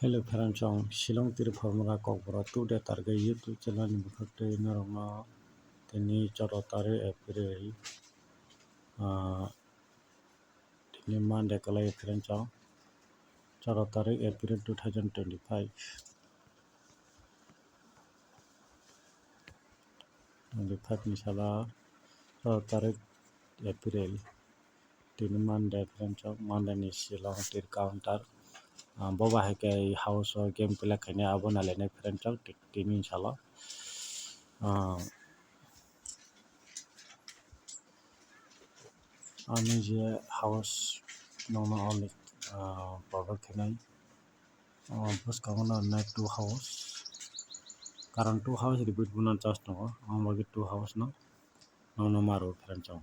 Hello Pheramchong, Shillong Tir Formula Kokbora today target YouTube channel Bukakte Narama Tini Chorotare April Tini Monday Kalay Pheramchong Chorotare April 2025 Nishala Chorotare April Tini Monday Pheramchong Monday ni Shillong Tir Counter Boba Hake House or Game Pelakane Abona Lene Pheramchong Tini Inshallah আমি যে house নংনা অনেক প্রভাব খেনাই বস কামনা নাই to house কারণ to house repeat বুনা চাষ নগ আমাকে টু হাউস না নংনা মারো ফ্রেন্ড চাও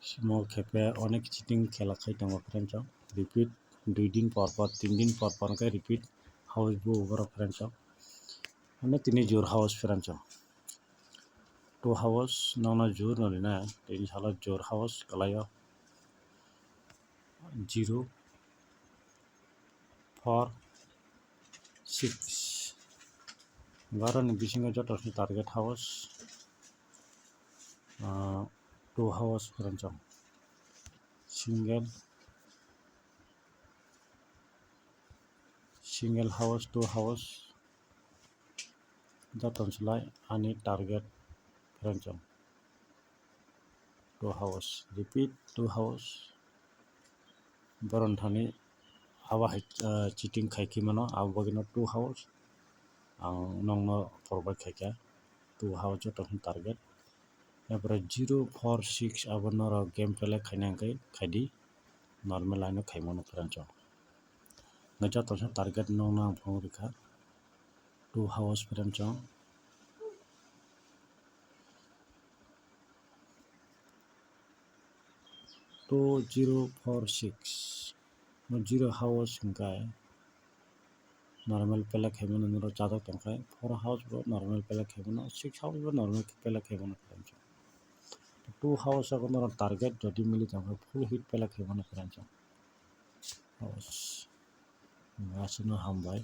সিমাও খেপে অনেক চিটিং খেলা খাই দङ ফ্রেন্ড চাও রিপিট 2 দিন পর পর 3 দিন পর পর কে রিপিট হাউস বু ওভার ফ্রেন্ড চাও মানে তিনি জোর হাউস ফ্রেন্ড চাও टू हाउस नौना जोर नलिना तीन साला जोर हाउस कलायो 0 4 6 बारह नि बिसिङाव जटर्सनि टार्गेट हाउस 2 हाउस फोरनजों सिंगल हाउस 2 हाउस जटर्सलाय आनि टार्गेट फोरनजों 2 हाउस रिपीट 2 हाउस बरनथानि आवा चिटिं खाइखि मनो आबगनो 2 हाउस आं नंनो फरवर्ड खाइखा 2 हाउस जटर्सनि टार्गेट एबार 0 4 6 आबनो गेम प्ले खाइनांगै खाइदि नॉर्मल लाइन खाइमनो फोरनजों गजा तोस टार्गेट नंना भंरिखा 2 हाउस फोरनजों 2 0 4 6 0 हाउस हंकाय नॉर्मल प्ले खाइमनो नरो चादक तंखाय 4 हाउस बो नॉर्मल प्ले खाइमनो 6 हाउस बो नॉर्मल प्ले खाइमनो फोरनजों 2 हाउस आगनो टार्गेट जदि मिलि तंखाय फुल हिट प्ले खाइमनो फोरनजों हाउस आसनो हामबाय